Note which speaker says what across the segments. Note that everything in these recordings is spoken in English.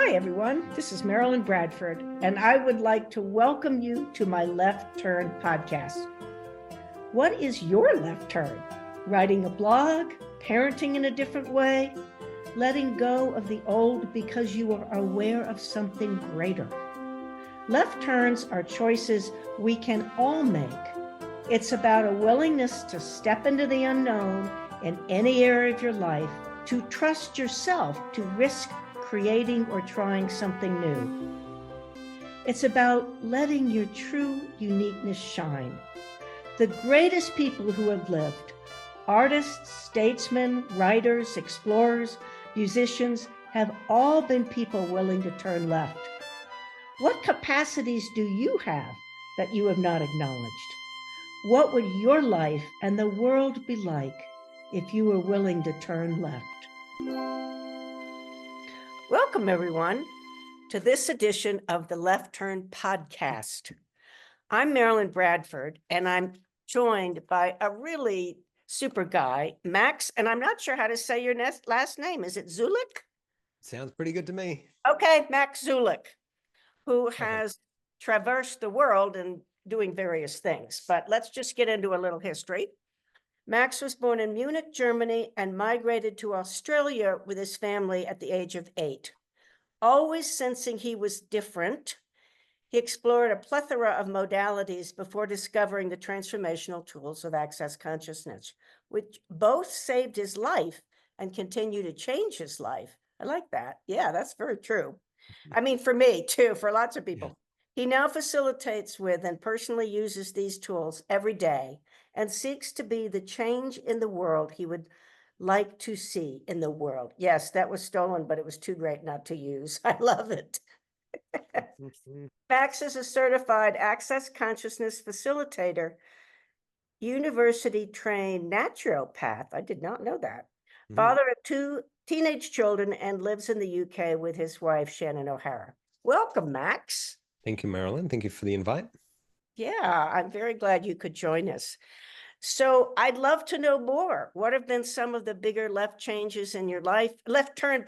Speaker 1: Hi, everyone. This is Marilyn Bradford, and I would like to welcome you to my Left Turn podcast. What is your left turn? Writing a blog, parenting in a different way, letting go of the old because you are aware of something greater. Left turns are choices we can all make. It's about a willingness to step into the unknown in any area of your life, to trust yourself, to risk creating or trying something new. It's about letting your true uniqueness shine. The greatest people who have lived, artists, statesmen, writers, explorers, musicians, have all been people willing to turn left. What capacities do you have that you have not acknowledged? What would your life and the world be like if you were willing to turn left? Welcome, everyone, to this edition of the Left Turn podcast. I'm Marilyn Bradford, and I'm joined by a really super guy, Max, and I'm not sure how to say your last name. Is it Zoulek?
Speaker 2: Sounds pretty good to me.
Speaker 1: Okay, Max Zoulek, who has traversed the world and doing various things. But let's just get into a little history. Max was born in Munich, Germany, and migrated to Australia with his family at the age of 8. Always sensing he was different, he explored a plethora of modalities before discovering the transformational tools of access consciousness, which both saved his life and continue to change his life. I like that. Yeah, that's very true. I mean, for me too, for lots of people. He now facilitates with and personally uses these tools every day and seeks to be the change in the world he would like to see in the world. Yes, that was stolen, but it was too great not to use. I love it. Max is a certified access consciousness facilitator, university trained naturopath. I did not know that. Father of 2 teenage children, and lives in the UK with his wife, Shannon O'Hara. Welcome, Max.
Speaker 2: Thank you, Marilyn. Thank you for the invite.
Speaker 1: Yeah, I'm very glad you could join us. So I'd love to know more. What have been some of the bigger left changes in your life? Left turn,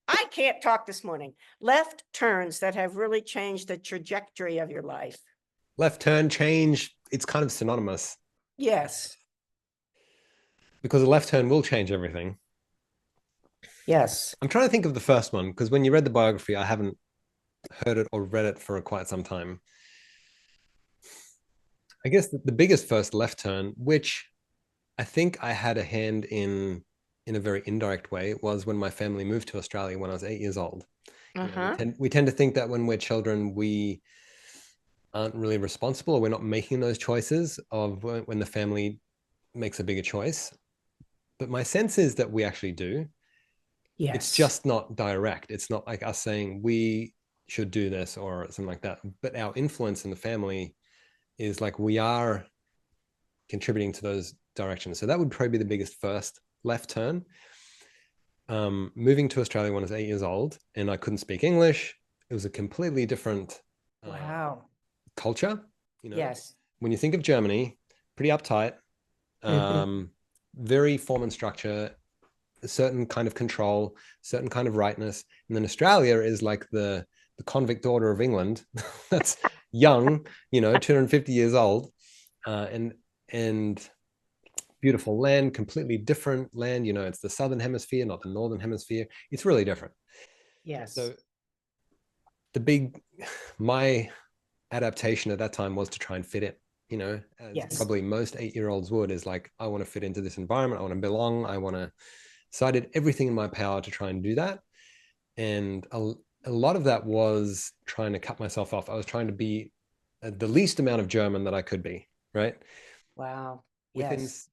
Speaker 1: I can't talk this morning. Left turns that have really changed the trajectory of your life.
Speaker 2: Left turn, change, it's kind of synonymous.
Speaker 1: Yes.
Speaker 2: Because a left turn will change everything.
Speaker 1: Yes.
Speaker 2: I'm trying to think of the first one, because when you read the biography, I haven't heard it or read it for quite some time. I guess the biggest first left turn, which I think I had a hand in a very indirect way, was when my family moved to Australia when I was 8 years old. You know, we tend to think that when we're children, we aren't really responsible, or we're not making those choices of when the family makes a bigger choice. But my sense is that we actually do.
Speaker 1: Yes.
Speaker 2: It's just not direct. It's not like us saying we should do this or something like that. But our influence in the family is like we are contributing to those directions. So that would probably be the biggest first left turn. Moving to Australia when I was 8 years old, and I couldn't speak English. It was a completely different culture. You know,
Speaker 1: yes.
Speaker 2: When you think of Germany, pretty uptight, very form and structure, a certain kind of control, certain kind of rightness. And then Australia is like the convict order of England. That's young, 250 years old, and beautiful land, completely different land. It's the southern hemisphere, not the northern hemisphere. It's really different.
Speaker 1: Yes.
Speaker 2: So my adaptation at that time was to try and fit in, as probably most 8-year-olds would, is like, I want to fit into this environment. I want to belong. So I did everything in my power to try and do that. And a lot of that was trying to cut myself off. I was trying to be the least amount of German that I could be, right?
Speaker 1: Wow.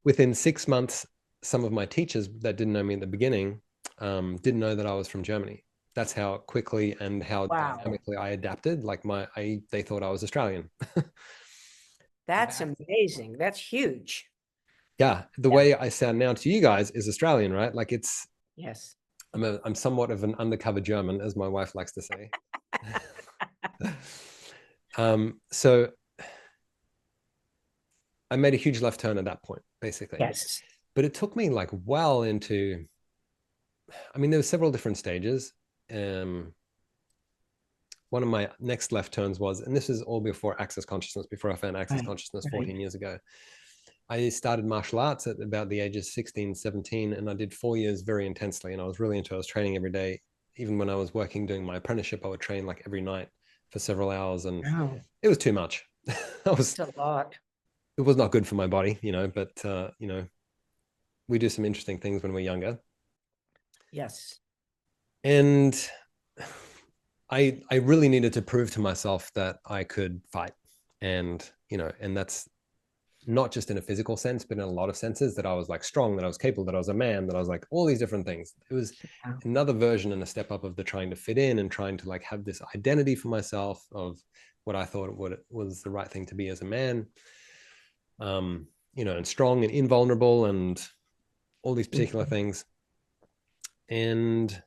Speaker 2: Within 6 months, some of my teachers that didn't know me at the beginning didn't know that I was from Germany. That's how quickly and how dynamically I adapted. Like they thought I was Australian.
Speaker 1: That's amazing. That's huge.
Speaker 2: Yeah, the way I sound now to you guys is Australian, right? Like it's
Speaker 1: yes.
Speaker 2: I'm somewhat of an undercover German, as my wife likes to say. So I made a huge left turn at that point, basically.
Speaker 1: Yes.
Speaker 2: But it took me like well into, there were several different stages. one of my next left turns was, and this is all before Access Consciousness, before I found Access Consciousness 14 years ago. I started martial arts at about the ages 16, 17, and I did 4 years very intensely. And I was really into it. I was training every day. Even when I was working, doing my apprenticeship, I would train like every night for several hours. And it was too much.
Speaker 1: It's a lot.
Speaker 2: It was not good for my body, but, we do some interesting things when we're younger.
Speaker 1: Yes.
Speaker 2: And I really needed to prove to myself that I could fight. And, and that's not just in a physical sense, but in a lot of senses, that I was like strong, that I was capable, that I was a man, that I was like all these different things. It was another version and a step up of the trying to fit in and trying to like have this identity for myself of what I thought was the right thing to be as a man, and strong and invulnerable and all these particular things. And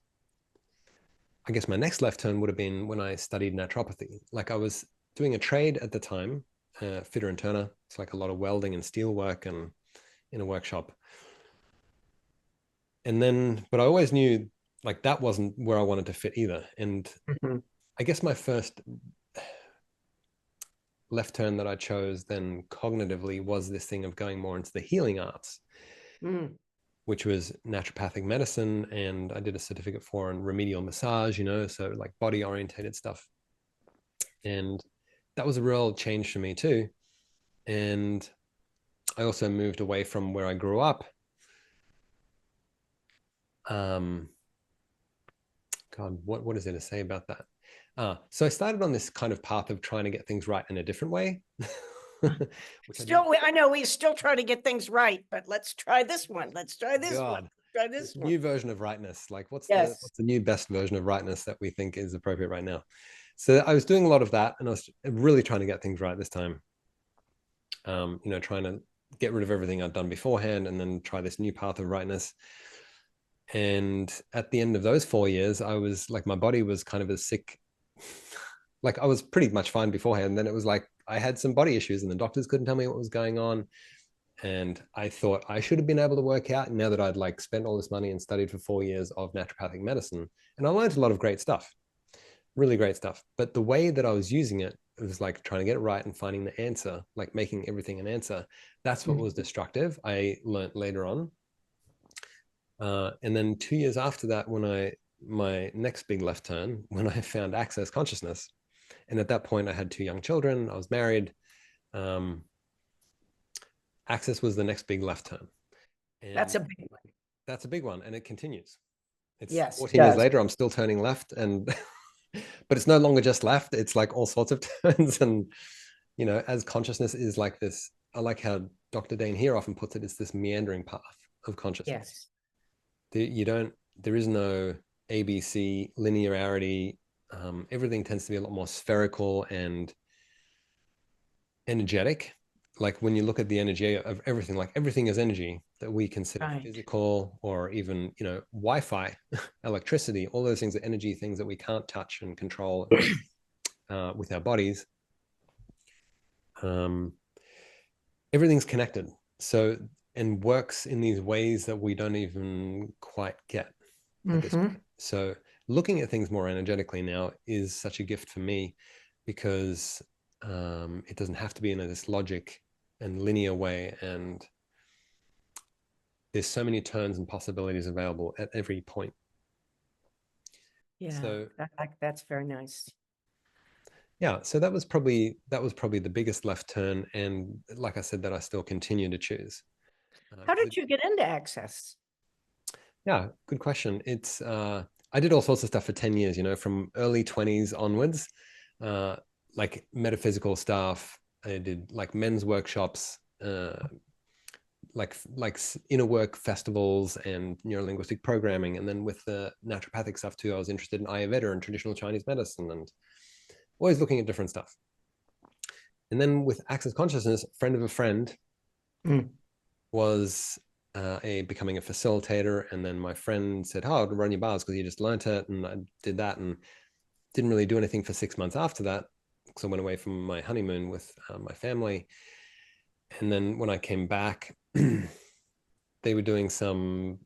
Speaker 2: I guess my next left turn would have been when I studied naturopathy. Like I was doing a trade at the time, fitter and turner. It's like a lot of welding and steel work and in a workshop. And then, but I always knew like that wasn't where I wanted to fit either. And I guess my first left turn that I chose then cognitively was this thing of going more into the healing arts, which was naturopathic medicine. And I did a certificate for in remedial massage, so like body orientated stuff. And that was a real change for me too. And I also moved away from where I grew up. God, what is there to say about that? So I started on this kind of path of trying to get things right in a different way.
Speaker 1: I know we still try to get things right, but let's try this one. Let's try this one. Try this one.
Speaker 2: New version of rightness. Like what's the new best version of rightness that we think is appropriate right now? So I was doing a lot of that, and I was really trying to get things right this time. Trying to get rid of everything I'd done beforehand and then try this new path of rightness. And at the end of those 4 years, I was like, my body was kind of as sick. Like I was pretty much fine beforehand. And then it was like, I had some body issues and the doctors couldn't tell me what was going on. And I thought I should have been able to work out. And now that I'd like spent all this money and studied for 4 years of naturopathic medicine, and I learned a lot of great stuff, really great stuff. But the way that I was using it, it was like trying to get it right and finding the answer, like making everything an answer. That's what was destructive. I learned later on. And then 2 years after that, my next big left turn, when I found Access Consciousness. And at that point I had 2 young children, I was married. Access was the next big left turn. And
Speaker 1: that's a big one.
Speaker 2: That's a big one. And it continues. It's
Speaker 1: 14
Speaker 2: years later, I'm still turning left, and but it's no longer just left. It's like all sorts of turns. And, as consciousness is like this, I like how Dr. Dane here often puts it, it's this meandering path of consciousness. There is no ABC linearity. Everything tends to be a lot more spherical and energetic. Like when you look at the energy of everything, like everything is energy that we consider physical, or even, Wi-Fi, electricity, all those things are energy, things that we can't touch and control with our bodies. Everything's connected. So, and works in these ways that we don't even quite get at this point. So looking at things more energetically now is such a gift for me, because it doesn't have to be in this logic and linear way. And there's so many turns and possibilities available at every point.
Speaker 1: Yeah, so that's very nice.
Speaker 2: Yeah, so that was probably the biggest left turn. And like I said, that I still continue to choose.
Speaker 1: How did you get into Access?
Speaker 2: Yeah, good question. It's I did all sorts of stuff for 10 years, from early 20s onwards, like metaphysical stuff. I did like men's workshops, like inner work festivals and neurolinguistic programming. And then with the naturopathic stuff too, I was interested in Ayurveda and traditional Chinese medicine, and always looking at different stuff. And then with Access Consciousness, friend of a friend was becoming a facilitator. And then my friend said, "Oh, I'll run your bars because you just learned it." And I did that and didn't really do anything for 6 months after that, because I went away from my honeymoon with my family. And then when I came back, they were doing some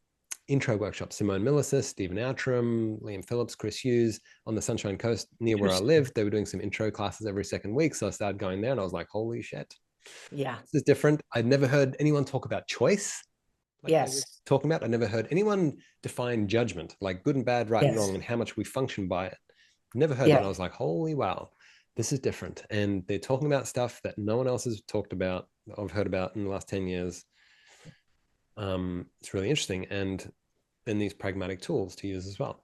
Speaker 2: intro workshops. Simone Milasas, Stephen Outram, Liam Phillips, Chris Hughes on the Sunshine Coast near where I lived. They were doing some intro classes every second week. So I started going there and I was like, holy shit.
Speaker 1: Yeah.
Speaker 2: This is different. I'd never heard anyone talk about choice like they were
Speaker 1: Yes.
Speaker 2: talking about. I never heard anyone define judgment, like good and bad, right and
Speaker 1: Yes.
Speaker 2: wrong, and how much we function by it. Never heard that.
Speaker 1: Yeah.
Speaker 2: And I was like, holy wow, this is different. And they're talking about stuff that no one else has talked about, I've heard about in the last 10 years. It's really interesting. And then these pragmatic tools to use as well.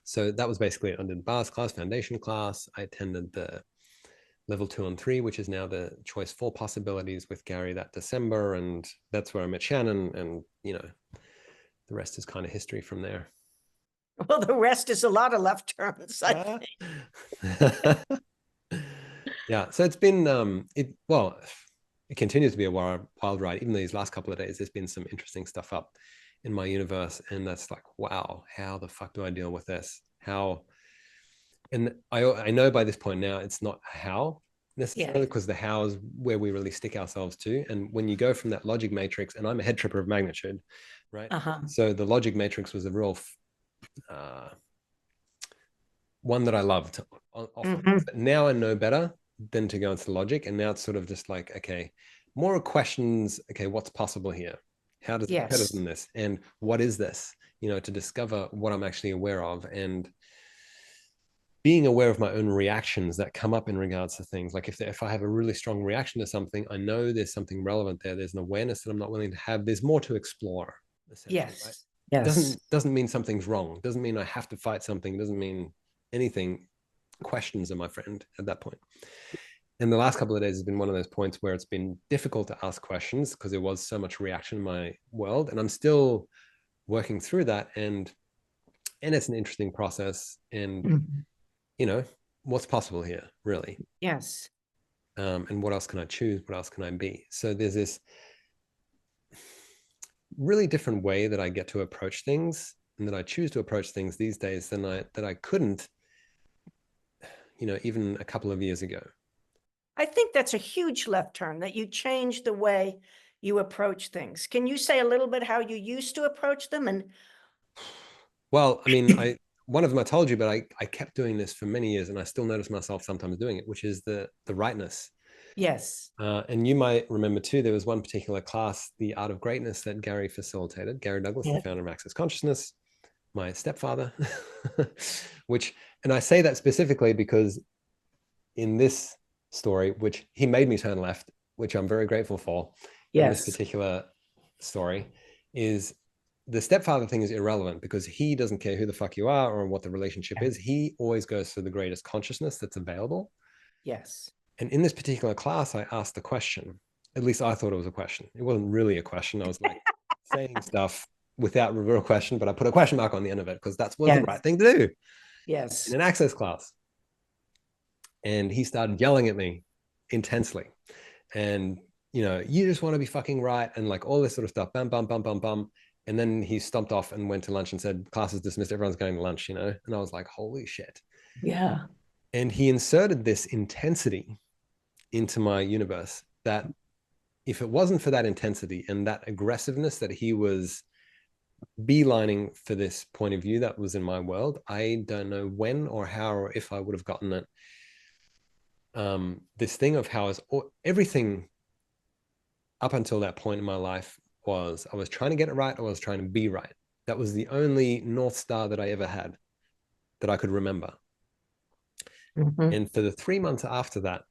Speaker 2: So that was basically it. I did bars class, foundation class. I attended the level 2 and 3, which is now the choice 4 possibilities with Gary that December. And that's where I met Shannon. And, you know, the rest is kind of history from there.
Speaker 1: Well, the rest is a lot of left turns, I think.
Speaker 2: Yeah. So it's been, it continues to be a wild ride. Even these last couple of days, there's been some interesting stuff up in my universe. And that's like, wow, how the fuck do I deal with this? How, and I know by this point now, it's not how necessarily, because the how is where we really stick ourselves to. And when you go from that logic matrix, and I'm a head tripper of magnitude, right? So the logic matrix was a real one that I loved often. But now I know better than to go into the logic. And now it's sort of just like, okay, more questions. Okay, what's possible here? How does it get better than this? And what is this? You know, to discover what I'm actually aware of, and being aware of my own reactions that come up in regards to things. Like if I have a really strong reaction to something, I know there's something relevant there. There's an awareness that I'm not willing to have. There's more to explore.
Speaker 1: Yes.
Speaker 2: Right?
Speaker 1: Yes.
Speaker 2: Doesn't mean something's wrong. Doesn't mean I have to fight something. Doesn't mean anything. Questions are my friend at that point. And the last couple of days has been one of those points where it's been difficult to ask questions because there was so much reaction in my world, and I'm still working through that. And it's an interesting process. And you know, what's possible here, really?
Speaker 1: Yes.
Speaker 2: And what else can I choose? What else can I be? So there's this really different way that I get to approach things, and that I choose to approach things these days than I couldn't, you know, even a couple of years ago.
Speaker 1: I think that's a huge left turn, that you change the way you approach things. Can you say a little bit how you used to approach them? And
Speaker 2: well, I mean, one of them I told you, but I kept doing this for many years, and I still notice myself sometimes doing it, which is the rightness.
Speaker 1: yes.
Speaker 2: And you might remember too, there was one particular class, the Art of Greatness, that Gary facilitated. Gary Douglas, the founder of Access Consciousness, my stepfather, and I say that specifically because in this story, which he made me turn left, which I'm very grateful for, in this particular story, is the stepfather thing is irrelevant because he doesn't care who the fuck you are or what the relationship is. He always goes for the greatest consciousness that's available.
Speaker 1: Yes.
Speaker 2: And in this particular class, I asked the question. At least I thought it was a question. It wasn't really a question. I was like saying stuff without a real question, but I put a question mark on the end of it because that was the right thing to do.
Speaker 1: Yes.
Speaker 2: In an access class. And he started yelling at me intensely. And, you know, you just want to be fucking right. And like all this sort of stuff, bam, bam, bam, bam, bam. And then he stomped off and went to lunch and said, class is dismissed. Everyone's going to lunch, you know? And I was like, holy shit.
Speaker 1: Yeah.
Speaker 2: And he inserted this intensity into my universe that if it wasn't for that intensity and that aggressiveness that he was beelining for this point of view that was in my world, I don't know when or how or if I would have gotten it. This thing of how everything up until that point in my life was I was trying to get it right, or I was trying to be right. That was the only North Star that I ever had that I could remember. And for the 3 months after that,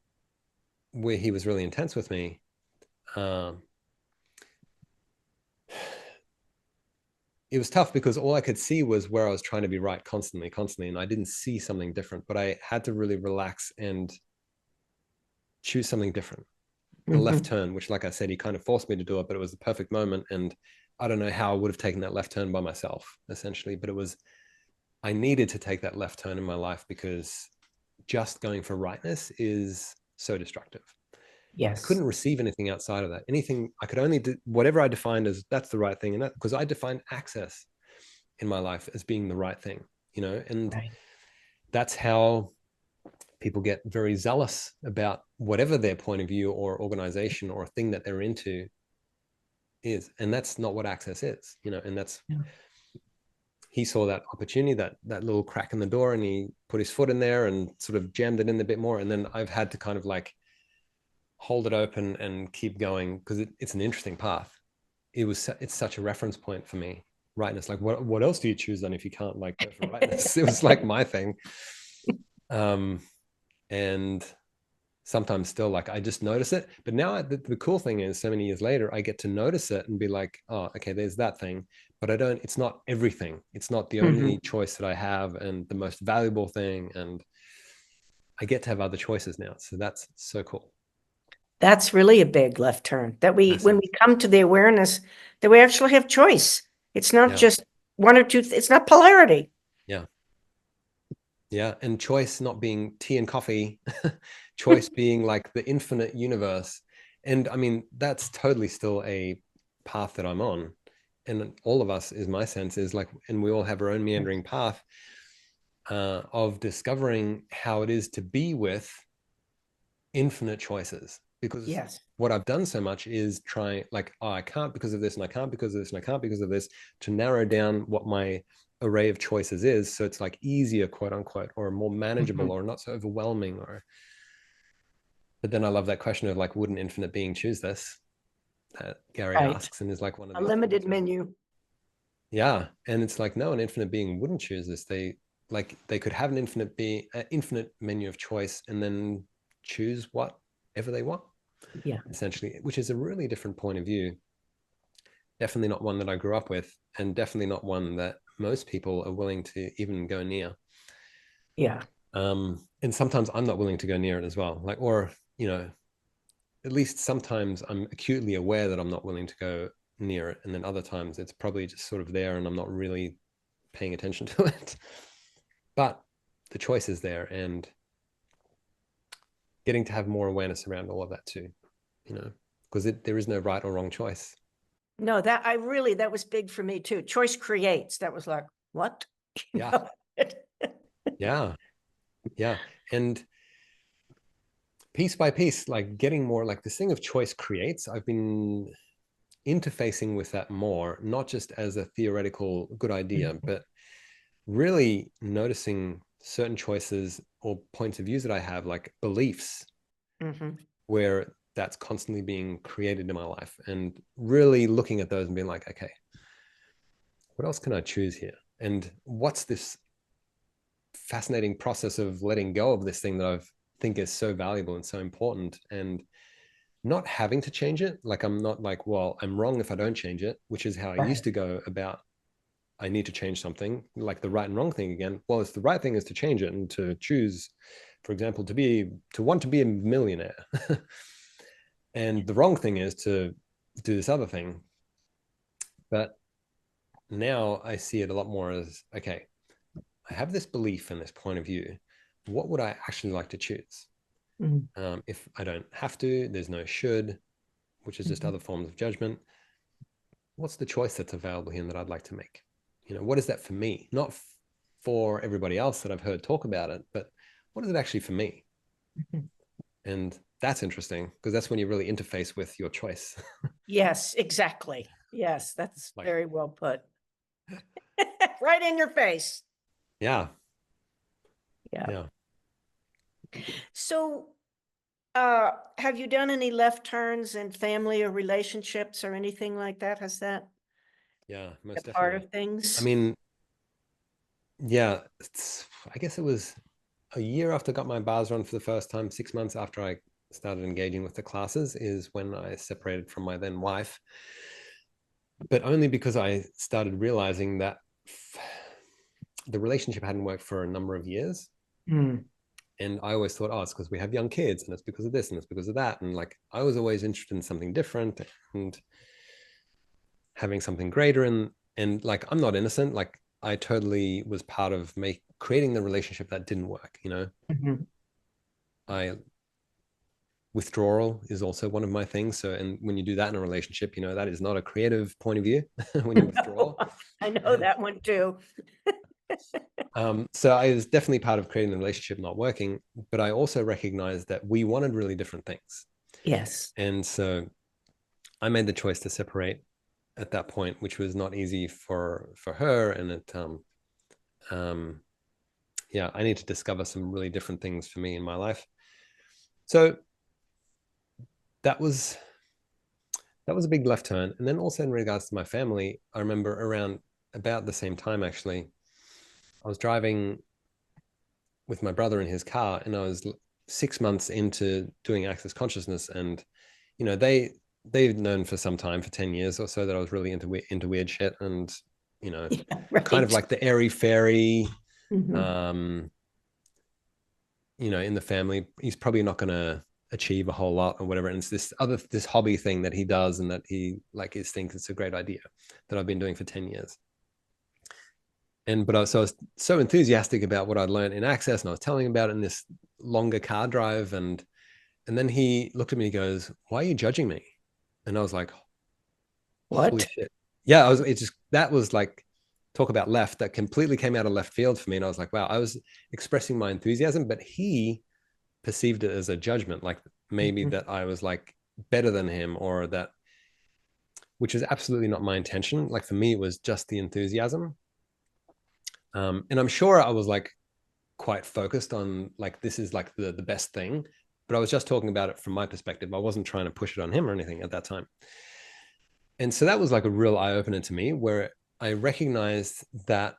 Speaker 2: where he was really intense with me, it was tough because all I could see was where I was trying to be right constantly, and I didn't see something different, but I had to really relax and choose something different. A left turn, which, like I said, he kind of forced me to do it, but it was the perfect moment. And I don't know how I would have taken that left turn by myself, essentially, but I needed to take that left turn in my life because just going for rightness is so destructive. I couldn't receive anything outside of that. Anything I could only do, whatever I defined as that's the right thing. And that, because I defined access in my life as being the right thing, you know, and that's how people get very zealous about whatever their point of view or organization or thing that they're into is. And that's not what access is, you know, and that's,
Speaker 1: Yeah.
Speaker 2: he saw that opportunity, that little crack in the door, and he put his foot in there and sort of jammed it in a bit more. And then I've had to kind of like hold it open and keep going, because it's an interesting path. It's such a reference point for me. Rightness, like what else do you choose then if you can't like go for rightness? It was like my thing. And sometimes still like I just notice it, but now the cool thing is, so many years later, I get to notice it and be like, oh, okay, there's that thing, but I don't, it's not everything, it's not the only choice that I have and the most valuable thing, and I get to have other choices now. So that's so cool.
Speaker 1: That's really a big left turn, that when
Speaker 2: Massive.
Speaker 1: we come to the awareness that we actually have choice. It's not
Speaker 2: Yeah.
Speaker 1: just one or two, it's not polarity.
Speaker 2: Yeah. Yeah. And choice not being tea and coffee, choice being like the infinite universe. And I mean, that's totally still a path that I'm on. And all of us, is my sense, is like, and we all have our own meandering path of discovering how it is to be with infinite choices. Because
Speaker 1: Yes.
Speaker 2: what I've done so much is try, like, oh, I can't because of this, and I can't because of this, and I can't because of this, to narrow down what my array of choices is, so it's like easier, quote unquote, or more manageable, or not so overwhelming. Or, but then I love that question of like, would an infinite being choose this, that Gary
Speaker 1: Right.
Speaker 2: asks, and is like one of
Speaker 1: A
Speaker 2: the
Speaker 1: limited menu.
Speaker 2: Yeah, and it's like, no, an infinite being wouldn't choose this. They could have an infinite menu of choice, and then choose whatever they want.
Speaker 1: Yeah.
Speaker 2: Essentially, which is a really different point of view. Definitely not one that I grew up with, and definitely not one that most people are willing to even go near.
Speaker 1: Yeah.
Speaker 2: And sometimes I'm not willing to go near it as well. Like, or, you know, at least sometimes I'm acutely aware that I'm not willing to go near it, and then other times it's probably just sort of there and I'm not really paying attention to it. But the choice is there, and getting to have more awareness around all of that too, you know, because there is no right or wrong choice.
Speaker 1: No, that was big for me too. Choice creates. That was like, what?
Speaker 2: Yeah. Yeah. Yeah. And piece by piece, like getting more like this thing of choice creates, I've been interfacing with that more, not just as a theoretical good idea, but really noticing certain choices or points of views that I have, like beliefs, where that's constantly being created in my life, and really looking at those and being like, okay, what else can I choose here? And what's this fascinating process of letting go of this thing that I think is so valuable and so important, and not having to change it. Like, I'm not like, well, I'm wrong if I don't change it, which is how I used to go about, I need to change something, like the right and wrong thing again. Well, it's the right thing is to change it and to choose, for example, to want to be a millionaire. And the wrong thing is to do this other thing. But now I see it a lot more as, okay, I have this belief and this point of view. What would I actually like to choose? If I don't have to, there's no should, which is just other forms of judgment. What's the choice that's available here that I'd like to make? You know, what is that for me? Not for everybody else that I've heard talk about it, but what is it actually for me? And that's interesting, because that's when you really interface with your choice.
Speaker 1: Yes, exactly. Yes, that's
Speaker 2: Like,
Speaker 1: very well put. Right in your face.
Speaker 2: yeah.
Speaker 1: Yeah.
Speaker 2: Yeah.
Speaker 1: So, have you done any left turns in family or relationships or anything like that? Has that
Speaker 2: Yeah,
Speaker 1: a
Speaker 2: most
Speaker 1: part
Speaker 2: definitely.
Speaker 1: of things?
Speaker 2: I mean, yeah, I guess it was a year after I got my bars run for the first time, 6 months after I started engaging with the classes, is when I separated from my then wife. But only because I started realizing that the relationship hadn't worked for a number of years. And I always thought, oh, it's because we have young kids, and it's because of this, and it's because of that. And like, I was always interested in something different and having something greater. And like, I'm not innocent. Like, I totally was part of creating the relationship that didn't work, you know. I Withdrawal is also one of my things. So, and when you do that in a relationship, you know, that is not a creative point of view when you withdraw.
Speaker 1: I know that one too.
Speaker 2: So I was definitely part of creating the relationship not working, but I also recognized that we wanted really different things.
Speaker 1: Yes.
Speaker 2: And so I made the choice to separate. at that point, which was not easy for her. And um, yeah, I need to discover some really different things for me in my life. So that was a big left turn. And then also in regards to my family, I remember around about the same time, actually, I was driving with my brother in his car, and I was 6 months into doing access consciousness. And they've known for some time, for 10 years or so, that I was really into weird shit. And
Speaker 1: Yeah,
Speaker 2: kind of
Speaker 1: right.
Speaker 2: like the airy fairy,
Speaker 1: Mhm.
Speaker 2: um in the family, he's probably not going to achieve a whole lot or whatever. And it's this hobby thing that he does, and that he like is thinks it's a great idea, that I've been doing for 10 years. I was so enthusiastic about what I'd learned in access, and I was telling him about it in this longer car drive. And then he looked at me and he goes, "Why are you judging me?" And I was like, "Holy
Speaker 1: What?
Speaker 2: shit." Yeah, it just, that was like, talk about left, that completely came out of left field for me. And I was like, wow, I was expressing my enthusiasm, but he perceived it as a judgment, like maybe
Speaker 1: Mhm.
Speaker 2: that I was like better than him, or that, which is absolutely not my intention. Like for me, it was just the enthusiasm. And I'm sure I was like quite focused on like, this is like the best thing, but I was just talking about it from my perspective. I wasn't trying to push it on him or anything at that time. And so that was like a real eye opener to me, where I recognized that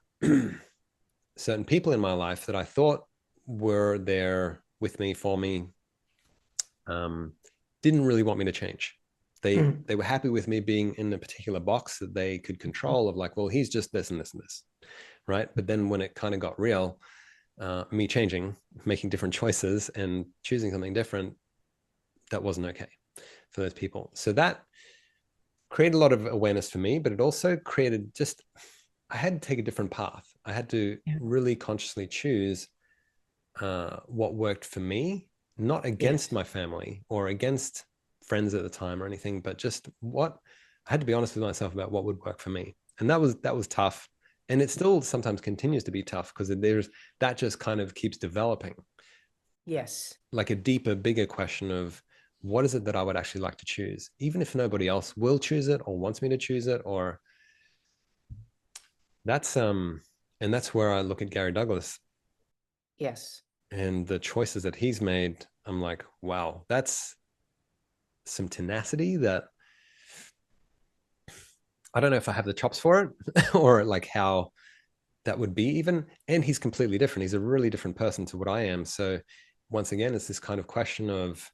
Speaker 2: certain people in my life that I thought were there with me, for me, um, didn't really want me to change.
Speaker 1: Mhm.
Speaker 2: They were happy with me being in a particular box that they could control, of like, well, he's just this and this and this, right? But then when it kind of got real, me changing, making different choices and choosing something different, that wasn't okay for those people. So that created a lot of awareness for me, but it also created just, I had to take a different path. I had to
Speaker 1: Yeah.
Speaker 2: really consciously choose what worked for me, not against
Speaker 1: Yes.
Speaker 2: my family or against friends at the time or anything, but just what I had to be honest with myself about what would work for me. And that was tough. And it still sometimes continues to be tough, because there's that just kind of keeps developing,
Speaker 1: Yes.
Speaker 2: like a deeper, bigger question of, what is it that I would actually like to choose, even if nobody else will choose it or wants me to choose it. Or that's and that's where I look at Gary Douglas
Speaker 1: Yes.
Speaker 2: and the choices that he's made. I'm like, wow, that's some tenacity that I don't know if I have the chops for it or like how that would be even. And he's completely different. He's a really different person to what I am. So once again, it's this kind of question of,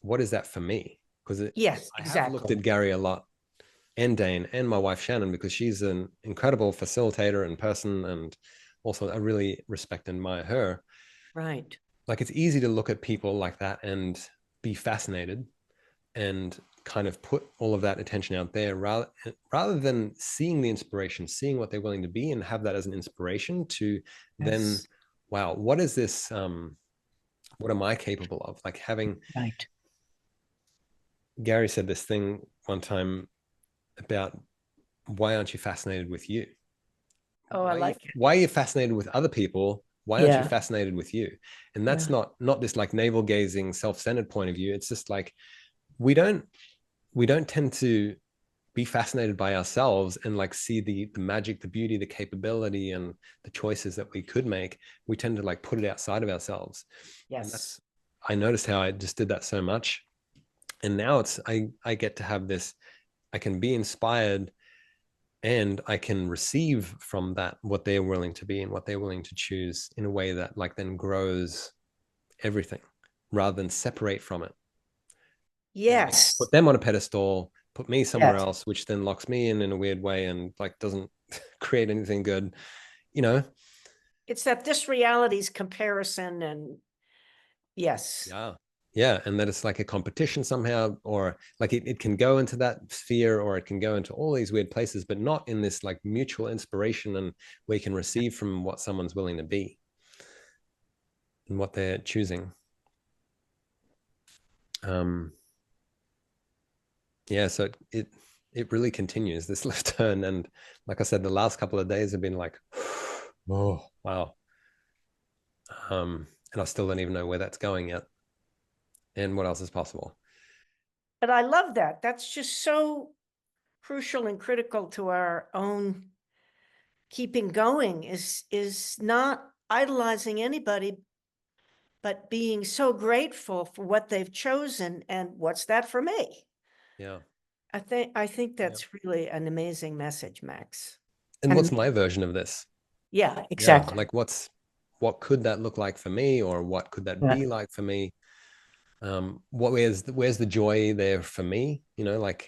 Speaker 2: what is that for me? Because
Speaker 1: Yes,
Speaker 2: I have looked at
Speaker 1: exactly.
Speaker 2: Gary a lot, and Dane, and my wife Shannon, because she's an incredible facilitator and person, and also I really respect and admire her.
Speaker 1: Right.
Speaker 2: Like it's easy to look at people like that and be fascinated and kind of put all of that attention out there, rather than seeing the inspiration, seeing what they're willing to be, and have that as an inspiration to then,
Speaker 1: Yes.
Speaker 2: wow, what is this? What am I capable of? Like having,
Speaker 1: Right.
Speaker 2: Gary said this thing one time about, why aren't you fascinated with you?
Speaker 1: Oh, I like it.
Speaker 2: Why are you fascinated with other people? Why aren't you
Speaker 1: Yeah.
Speaker 2: fascinated with you? And that's
Speaker 1: Yeah.
Speaker 2: not this like navel gazing, self-centered point of view. It's just like, we don't we don't tend to be fascinated by ourselves and like see the magic, the beauty, the capability, and the choices that we could make. We tend to like put it outside of ourselves. And
Speaker 1: Yes.
Speaker 2: that's, I noticed how I just did that so much. And now it's, I get to have this, I can be inspired, and I can receive from that what they're willing to be and what they're willing to choose, in a way that like then grows everything, rather than separate from it and like put
Speaker 1: Yes.
Speaker 2: them on a pedestal, put me somewhere
Speaker 1: Yes.
Speaker 2: else, which then locks me in a weird way, and like doesn't create anything good, you know?
Speaker 1: It's that this reality's comparison and yes.
Speaker 2: Yeah. Yeah. And that it's like a competition somehow, or like it can go into that sphere, or it can go into all these weird places, but not in this like mutual inspiration, and we can receive from what someone's willing to be and what they're choosing. Um, yeah. So it really continues this left turn. And like I said, the last couple of days have been like, oh, wow. And I still don't even know where that's going yet, and what else is possible.
Speaker 1: But I love that. That's just so crucial and critical to our own keeping going is not idolizing anybody, but being so grateful for what they've chosen and what's that for me.
Speaker 2: Yeah.
Speaker 1: I think that's really an amazing message, Max.
Speaker 2: And what's my version of this?
Speaker 1: Yeah, exactly.
Speaker 2: Like what could that look like for me, or what could that be like for me? Where's the joy there for me? Like,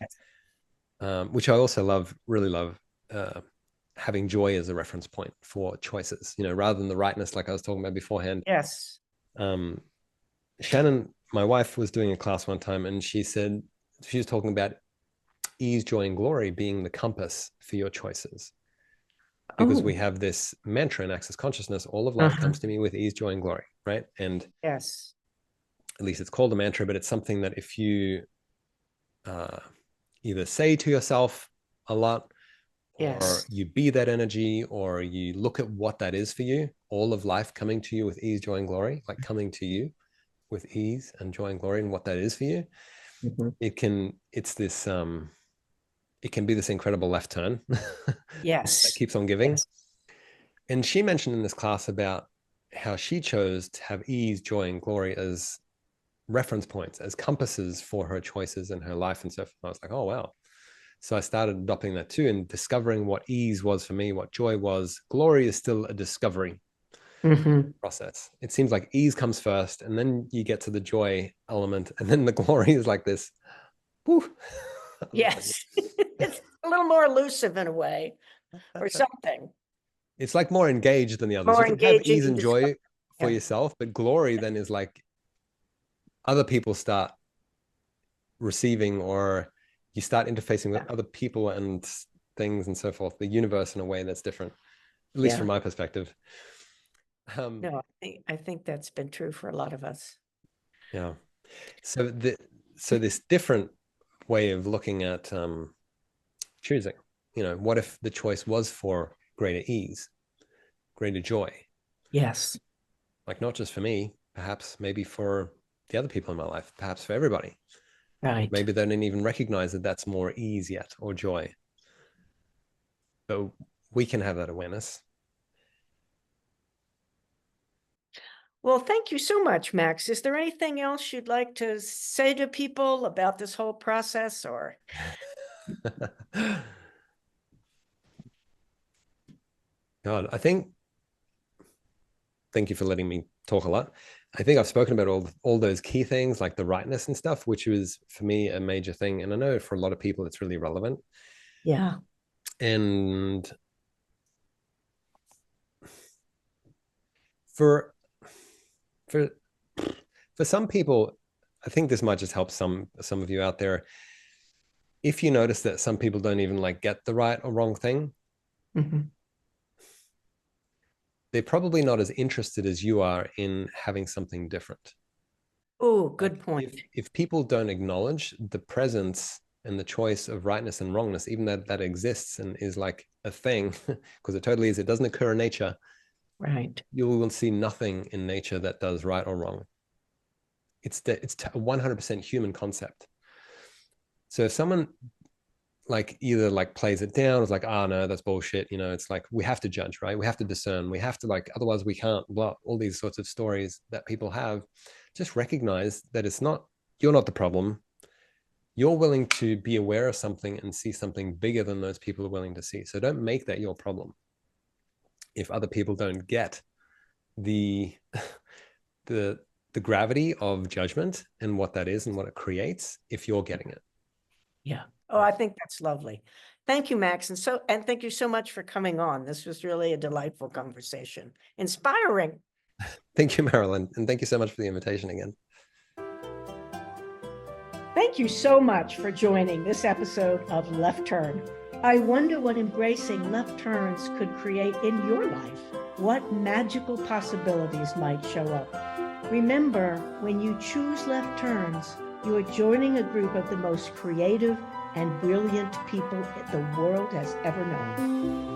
Speaker 2: which I also really love, having joy as a reference point for choices, rather than the rightness, like I was talking about beforehand.
Speaker 1: Yes.
Speaker 2: Shannon, my wife, was doing a class one time, and she said, she was talking about ease, joy, and glory being the compass for your choices. Because we have this mantra in Access Consciousness: all of life comes to me with ease, joy, and glory, right? And
Speaker 1: yes,
Speaker 2: at least it's called a mantra, but it's something that if you either say to yourself a lot, or you be that energy, or you look at what that is for you, all of life coming to you with ease, joy, and glory, like coming to you with ease and joy and glory, and what that is for you, it can be this incredible left turn that keeps on giving. And she mentioned in this class about how she chose to have ease, joy, and glory as reference points, as compasses for her choices in her life and stuff. And I was like, oh, wow. So I started adopting that too, and discovering what ease was for me, what joy was. Glory is still a discovery process. It seems like ease comes first, and then you get to the joy element, and then the glory is like this. Whew.
Speaker 1: Yes. It's a little more elusive in a way, or something.
Speaker 2: It's like more engaged than the others.
Speaker 1: More
Speaker 2: you can have
Speaker 1: engaging
Speaker 2: ease and joy for
Speaker 1: yeah.
Speaker 2: yourself, but glory then is like other people start receiving, or you start interfacing with other people and things and so forth, the universe in a way that's different, at least from my perspective.
Speaker 1: No, I think that's been true for a lot of us.
Speaker 2: Yeah. So this different way of looking at choosing, what if the choice was for greater ease, greater joy?
Speaker 1: Yes.
Speaker 2: Like, not just for me, perhaps maybe for the other people in my life, perhaps for everybody.
Speaker 1: Right.
Speaker 2: Maybe they didn't even recognize that that's more ease yet, or joy. But we can have that awareness.
Speaker 1: Well, thank you so much, Max. Is there anything else you'd like to say to people about this whole process, or?
Speaker 2: God, thank you for letting me talk a lot. I think I've spoken about all those key things, like the rightness and stuff, which was for me a major thing. And I know for a lot of people it's really relevant.
Speaker 1: Yeah.
Speaker 2: And for some people, I think this might just help some of you out there. If you notice that some people don't even like get the right or wrong thing, they're probably not as interested as you are in having something different.
Speaker 1: Oh, good point.
Speaker 2: If people don't acknowledge the presence and the choice of rightness and wrongness, even that exists and is like a thing, because it totally is, it doesn't occur in nature.
Speaker 1: Right.
Speaker 2: You will see nothing in nature that does right or wrong. It's a 100% human concept. So if someone like either like plays it down, it's like, oh no, that's bullshit. It's like, we have to judge, right? We have to discern. We have to, like, otherwise we can't, blah, all these sorts of stories that people have. Just recognize that you're not the problem. You're willing to be aware of something and see something bigger than those people are willing to see. So don't make that your problem. If other people don't get the gravity of judgment and what that is and what it creates, if you're getting it.
Speaker 1: Yeah. Oh, I think that's lovely. Thank you, Max. And thank you so much for coming on. This was really a delightful conversation. Inspiring.
Speaker 2: Thank you, Marilyn. And thank you so much for the invitation again.
Speaker 1: Thank you so much for joining this episode of Left Turn. I wonder what embracing left turns could create in your life. What magical possibilities might show up. Remember, when you choose left turns, you are joining a group of the most creative and brilliant people the world has ever known.